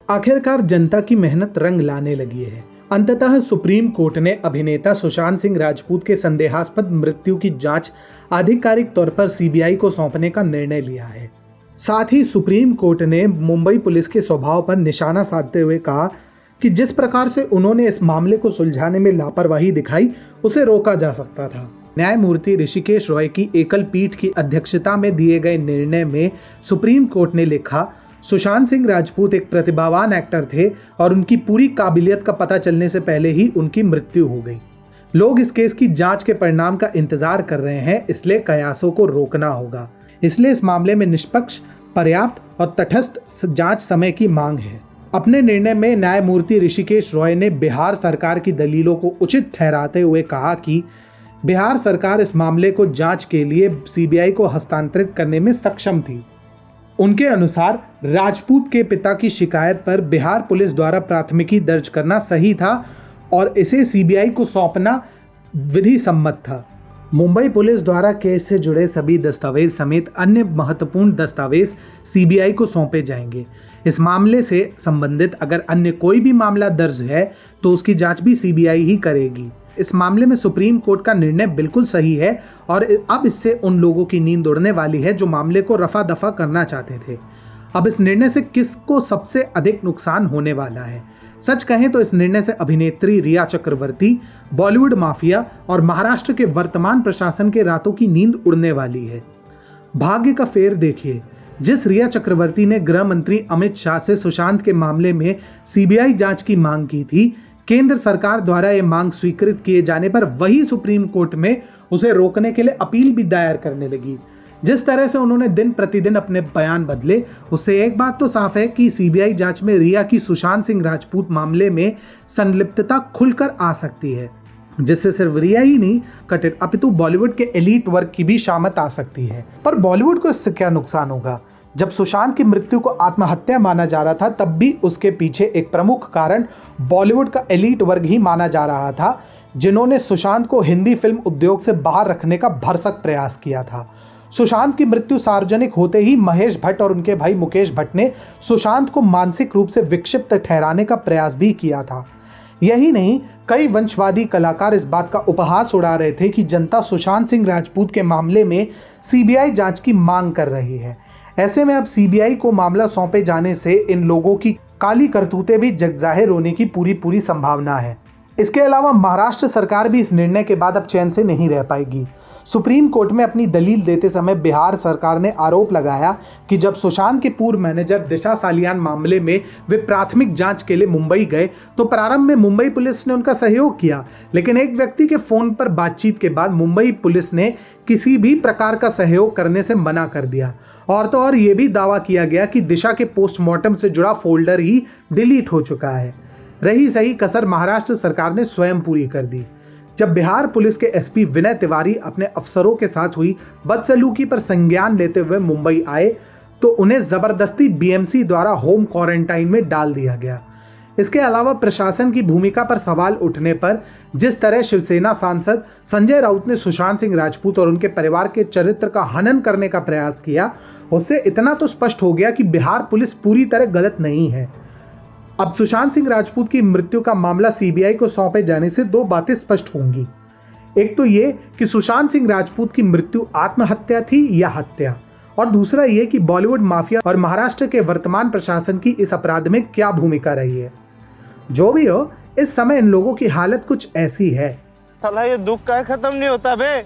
आखिरकार जनता की मेहनत रंग लाने लगी है। अंततः सुप्रीम कोर्ट ने अभिनेता सुशांत सिंह राजपूत के संदेहास्पद मृत्यु की जांच आधिकारिक तौर पर सीबीआई को सौंपने का निर्णय लिया है। साथ ही सुप्रीम कोर्ट ने मुंबई पुलिस के स्वभाव पर निशाना साधते हुए कहा कि जिस प्रकार से उन्होंने इस मामले को सुलझाने में लापरवाही दिखाई, उसे रोका जा सकता था। न्यायमूर्ति ऋषिकेश रॉय की एकल पीठ की अध्यक्षता में दिए गए निर्णय में सुप्रीम कोर्ट ने लिखा, सुशांत सिंह राजपूत एक प्रतिभावान एक्टर थे और उनकी पूरी काबिलियत का पता चलने से पहले ही उनकी मृत्यु हो गई। लोग इस केस की जांच के परिणाम का इंतजार कर रहे हैं, इसलिए कयासों को रोकना होगा। इसलिए इस मामले में निष्पक्ष, पर्याप्त और तटस्थ जांच समय की मांग है। अपने निर्णय में न्यायमूर्ति ऋषिकेश रॉय ने बिहार सरकार की दलीलों को उचित ठहराते हुए कहा कि बिहार सरकार इस मामले को जांच के लिए सीबीआई को हस्तांतरित करने में सक्षम थी। उनके अनुसार राजपूत के पिता की शिकायत पर बिहार पुलिस द्वारा प्राथमिकी दर्ज करना सही था और इसे सीबीआई को सौंपना विधि सम्मत था। मुंबई पुलिस द्वारा केस से जुड़े सभी दस्तावेज समेत अन्य महत्वपूर्ण दस्तावेज सीबीआई को सौंपे जाएंगे। इस मामले से संबंधित अगर अन्य कोई भी मामला दर्ज है तो उसकी जांच भी सीबीआई ही करेगी। इस मामले में सुप्रीम कोर्ट का निर्णय बिल्कुल सही है और अब इससे उन लोगों की नींद उड़ने वाली है जो मामले को रफा दफा करना चाहते थे। अब इस निर्णय से किसको सबसे अधिक नुकसान होने वाला है? सच कहें तो इस निर्णय से अभिनेत्री रिया चक्रवर्ती, बॉलीवुड माफिया और महाराष्ट्र के वर्तमान प्रशासन के रातों की नींद उड़ने वाली है। भाग्य का फेर देखिए, जिस रिया चक्रवर्ती ने गृह मंत्री अमित शाह से सुशांत के मामले में सीबीआई जांच की मांग की थी, केंद्र सरकार द्वारा यह मांग स्वीकृत किए जाने पर वही सुप्रीम कोर्ट में उसे रोकने के लिए अपील भी दायर करने लगी। जिस तरह से उन्होंने दिन प्रतिदिन अपने बयान बदले, उससे एक बात तो साफ है कि सीबीआई जांच में रिया की सुशांत सिंह राजपूत मामले में संलिप्तता खुलकर आ सकती है, जिससे सिर्फ रिया ही नहीं कटित अपितु बॉलीवुड के एलीट वर्ग की भी शामत आ सकती है। पर बॉलीवुड को इससे क्या नुकसान होगा? जब सुशांत की मृत्यु को आत्महत्या माना जा रहा था, तब भी उसके पीछे एक प्रमुख कारण बॉलीवुड का एलीट वर्ग ही माना जा रहा था, जिन्होंने सुशांत को हिंदी फिल्म उद्योग से बाहर रखने का भरसक प्रयास किया था। सुशांत की मृत्यु सार्वजनिक होते ही महेश भट्ट और उनके भाई मुकेश भट्ट ने सुशांत को मानसिक रूप से विक्षिप्त ठहराने का प्रयास भी किया था। यही नहीं, कई वंशवादी कलाकार इस बात का उपहास उड़ा रहे थे कि जनता सुशांत सिंह राजपूत के मामले में सीबीआई जांच की मांग कर रही है। ऐसे में अब सीबीआई को मामला सौंपे जाने से इन लोगों की काली करतूतें भी जगजाहिर होने की पूरी संभावना है। इसके अलावा महाराष्ट्र सरकार भी इस निर्णय के बाद अब चैन से नहीं रह पाएगी। सुप्रीम कोर्ट में अपनी दलील देते समय बिहार सरकार ने आरोप लगाया कि जब सुशांत के पूर्व मैनेजर दिशा सालियान मामले में वे प्राथमिक जांच के लिए मुंबई गए तो प्रारंभ में मुंबई पुलिस ने उनका सहयोग किया, लेकिन एक व्यक्ति के फोन पर बातचीत के बाद मुंबई पुलिस ने किसी भी प्रकार का सहयोग करने से मना कर दिया। और तो और ये भी दावा किया गया कि दिशा के पोस्टमार्टम से जुड़ा फोल्डर ही डिलीट हो चुका है। रही सही कसर महाराष्ट्र सरकार ने स्वयं पूरी कर दी। जब बिहार पुलिस के एसपी विनय तिवारी अपने अफसरों के साथ हुई बदसलूकी पर संज्ञान लेते हुए मुंबई आए तो उन्हें जबरदस्ती बीएमसी द्वारा होम क्वारंटाइन में डाल दिया गया। इसके अलावा प्रशासन की भूमिका पर सवाल उठने पर जिस तरह शिवसेना सांसद संजय राउत ने सुशांत सिंह राजपूत और उनके परिवार के चरित्र का हनन करने का प्रयास किया, उससे इतना तो स्पष्ट हो गया कि बिहार पुलिस पूरी तरह गलत नहीं है। अब सुशांत सिंह राजपूत की मृत्यु का मामला सीबीआई को सौंपे जाने से दो बातें स्पष्ट होंगी। एक तो ये कि सुशांत सिंह राजपूत की मृत्यु आत्महत्या थी या हत्या, और दूसरा ये कि बॉलीवुड माफिया और महाराष्ट्र के वर्तमान प्रशासन की इस अपराध में क्या भूमिका रही है। जो भी हो, इस समय इन लोगों की हालत कुछ ऐसी है। साला ये दुख का खत्म नहीं होता बे।